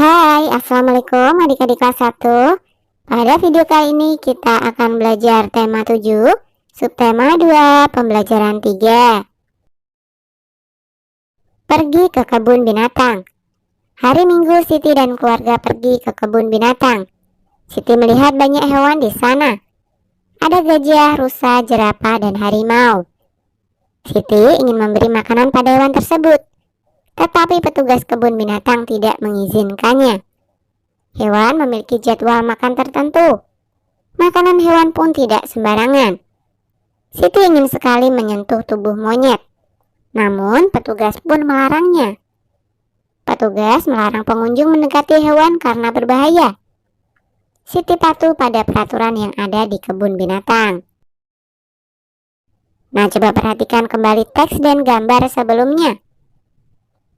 Hai, Assalamualaikum adik-adik kelas 1. Pada video kali ini kita akan belajar tema 7, subtema 2, pembelajaran 3. Pergi ke kebun binatang. Hari Minggu, Siti dan keluarga pergi ke kebun binatang. Siti melihat banyak hewan di sana. Ada gajah, rusa, jerapah, dan harimau. Siti ingin memberi makanan pada hewan tersebut, tetapi petugas kebun binatang tidak mengizinkannya. Hewan memiliki jadwal makan tertentu. Makanan hewan pun tidak sembarangan. Siti ingin sekali menyentuh tubuh monyet, namun petugas pun melarangnya. Petugas melarang pengunjung mendekati hewan karena berbahaya. Siti patuh pada peraturan yang ada di kebun binatang. Nah, coba perhatikan kembali teks dan gambar sebelumnya.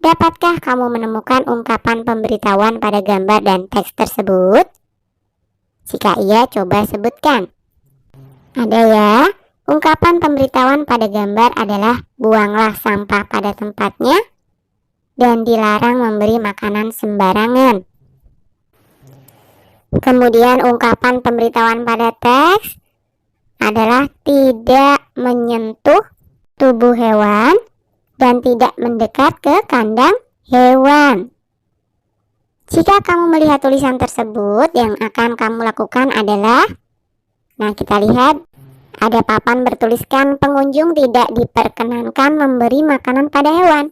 Dapatkah kamu menemukan ungkapan pemberitahuan pada gambar dan teks tersebut? Jika iya, coba sebutkan. Ada ya, ungkapan pemberitahuan pada gambar adalah buanglah sampah pada tempatnya dan dilarang memberi makanan sembarangan. Kemudian ungkapan pemberitahuan pada teks adalah tidak menyentuh tubuh hewan dan tidak mendekat ke kandang hewan. Jika kamu melihat tulisan tersebut, yang akan kamu lakukan adalah, kita lihat ada papan bertuliskan pengunjung tidak diperkenankan memberi makanan pada hewan.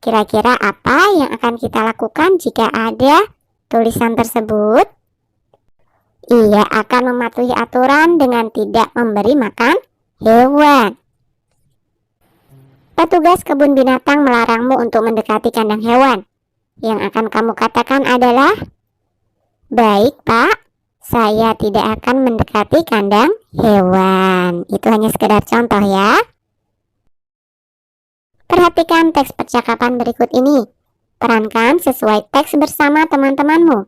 Kira-kira apa yang akan kita lakukan jika ada tulisan tersebut? Ia akan mematuhi aturan dengan tidak memberi makan hewan. Petugas kebun binatang melarangmu untuk mendekati kandang hewan. Yang akan kamu katakan adalah, baik Pak, saya tidak akan mendekati kandang hewan. Itu hanya sekedar contoh ya. Perhatikan teks percakapan berikut ini. Perankan sesuai teks bersama teman-temanmu.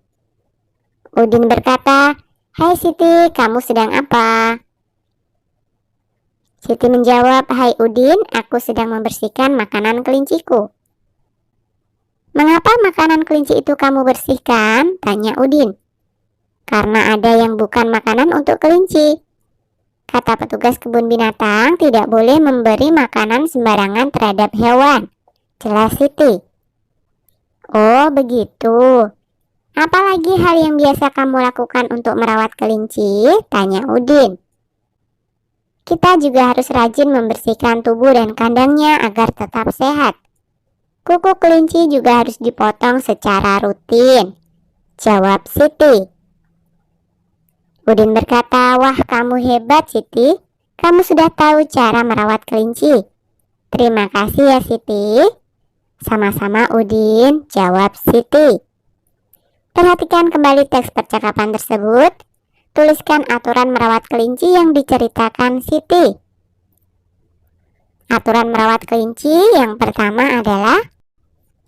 Udin berkata, "Hai Siti, kamu sedang apa?" Siti menjawab, "Hai Udin, aku sedang membersihkan makanan kelinciku." "Mengapa makanan kelinci itu kamu bersihkan?" tanya Udin. "Karena ada yang bukan makanan untuk kelinci. Kata petugas kebun binatang tidak boleh memberi makanan sembarangan terhadap hewan," jelas Siti. "Oh begitu. Apalagi hal yang biasa kamu lakukan untuk merawat kelinci?" tanya Udin. "Kita juga harus rajin membersihkan tubuh dan kandangnya agar tetap sehat. Kuku kelinci juga harus dipotong secara rutin," jawab Siti. Udin berkata, "Wah, kamu hebat Siti. Kamu sudah tahu cara merawat kelinci." "Terima kasih ya Siti." "Sama-sama Udin," jawab Siti. Perhatikan kembali teks percakapan tersebut. Tuliskan aturan merawat kelinci yang diceritakan Siti. Aturan merawat kelinci yang pertama adalah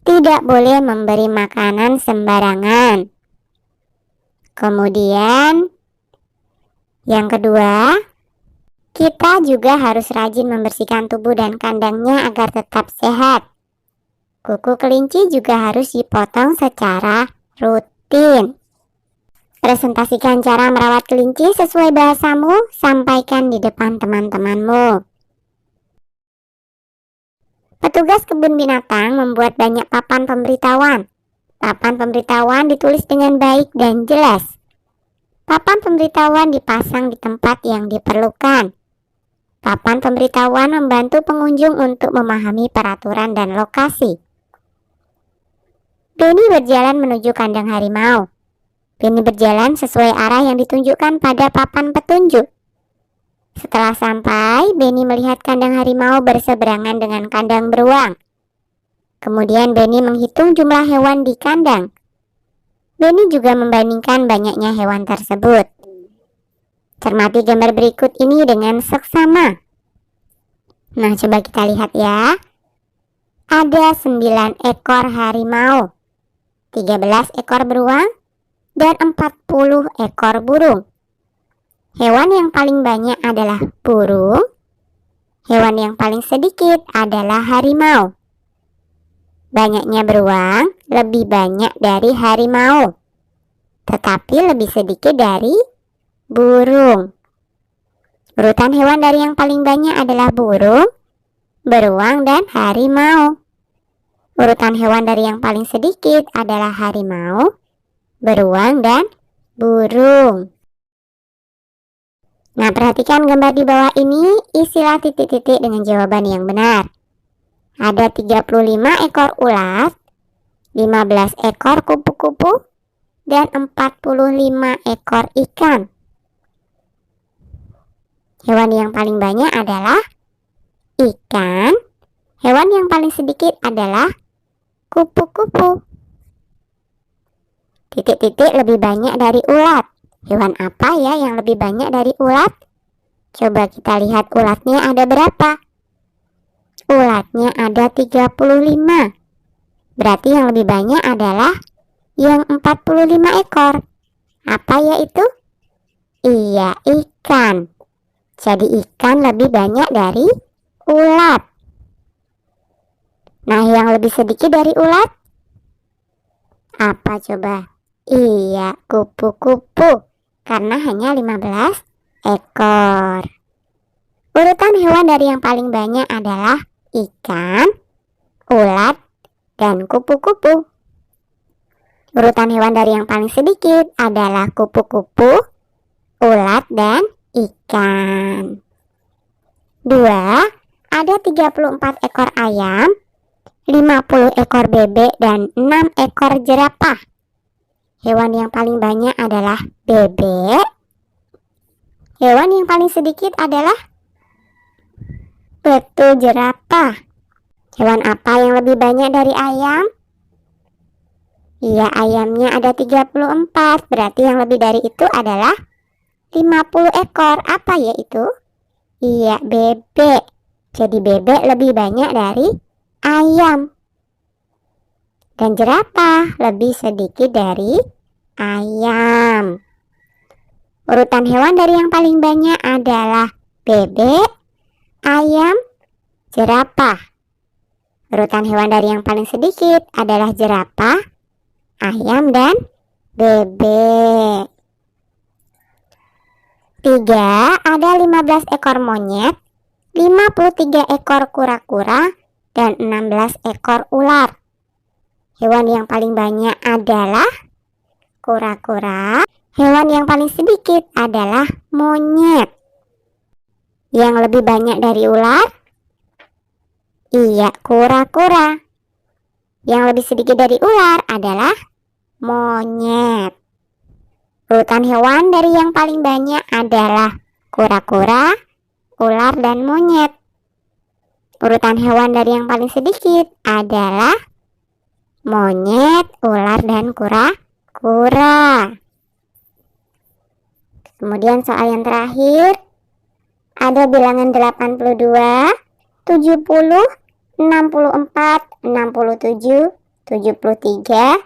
tidak boleh memberi makanan sembarangan. Kemudian yang kedua, kita juga harus rajin membersihkan tubuh dan kandangnya agar tetap sehat. Kuku kelinci juga harus dipotong secara rutin. Presentasikan cara merawat kelinci sesuai bahasamu, sampaikan di depan teman-temanmu. Petugas kebun binatang membuat banyak papan pemberitahuan. Papan pemberitahuan ditulis dengan baik dan jelas. Papan pemberitahuan dipasang di tempat yang diperlukan. Papan pemberitahuan membantu pengunjung untuk memahami peraturan dan lokasi. Benny berjalan menuju kandang harimau. Benny berjalan sesuai arah yang ditunjukkan pada papan petunjuk. Setelah sampai, Benny melihat kandang harimau berseberangan dengan kandang beruang. Kemudian Benny menghitung jumlah hewan di kandang. Benny juga membandingkan banyaknya hewan tersebut. Cermati gambar berikut ini dengan seksama. Nah, coba kita lihat ya. Ada 9 ekor harimau, 13 ekor beruang, dan 40 ekor burung. Hewan yang paling banyak adalah burung. Hewan yang paling sedikit adalah harimau. Banyaknya beruang lebih banyak dari harimau, tetapi lebih sedikit dari burung. Urutan hewan dari yang paling banyak adalah burung, beruang, dan harimau. Urutan hewan dari yang paling sedikit adalah harimau, beruang, dan burung. Nah, perhatikan gambar di bawah ini, isilah titik-titik dengan jawaban yang benar. Ada 35 ekor ulat, 15 ekor kupu-kupu, dan 45 ekor ikan. Hewan yang paling banyak adalah ikan. Hewan yang paling sedikit adalah kupu-kupu. Titik-titik lebih banyak dari ulat. Hewan apa ya yang lebih banyak dari ulat? Coba kita lihat ulatnya ada berapa? Ulatnya ada 35. Berarti yang lebih banyak adalah yang 45 ekor. Apa yaitu? Iya, ikan. Jadi ikan lebih banyak dari ulat. Nah, yang lebih sedikit dari ulat? Apa coba? Iya, kupu-kupu. Karena hanya 15 ekor. Urutan hewan dari yang paling banyak adalah ikan, ulat, dan kupu-kupu. Urutan hewan dari yang paling sedikit adalah kupu-kupu, ulat, dan ikan. 2. Ada 34 ekor ayam, 50 ekor bebek, dan 6 ekor jerapah. Hewan yang paling banyak adalah bebek. Hewan yang paling sedikit adalah betul, jerapah. Hewan apa yang lebih banyak dari ayam? Iya, ayamnya ada 34. Berarti yang lebih dari itu adalah 50 ekor. Apa yaitu? Iya, bebek. Jadi bebek lebih banyak dari ayam. Dan jerapah lebih sedikit dari ayam. Urutan hewan dari yang paling banyak adalah bebek, ayam, jerapah. Urutan hewan dari yang paling sedikit adalah jerapah, ayam, dan bebek. 3. Ada 15 ekor monyet, 53 ekor kura-kura, dan 16 ekor ular. Hewan yang paling banyak adalah kura-kura. Hewan yang paling sedikit adalah monyet. Yang lebih banyak dari ular? Iya, kura-kura. Yang lebih sedikit dari ular adalah monyet. Urutan hewan dari yang paling banyak adalah kura-kura, ular, dan monyet. Urutan hewan dari yang paling sedikit adalah monyet, ular, dan kura-kura. Kemudian soal yang terakhir, ada bilangan 82, 70, 64, 67, 73,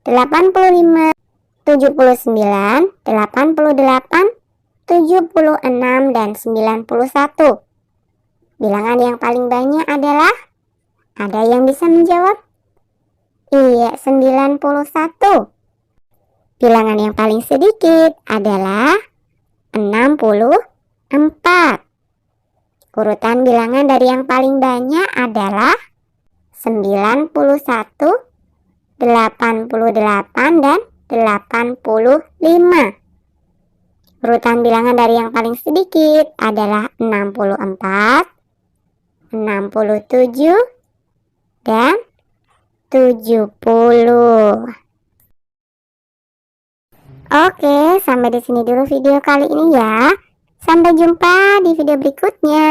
85, 79, 88, 76, dan 91. Bilangan yang paling banyak adalah, ada yang bisa menjawab? Iya, 91. Bilangan yang paling sedikit adalah 64. Urutan bilangan dari yang paling banyak adalah 91, 88, dan 85. Urutan bilangan dari yang paling sedikit adalah 64, 67, dan 70. Oke, sampai di sini dulu video kali ini ya. Sampai jumpa di video berikutnya.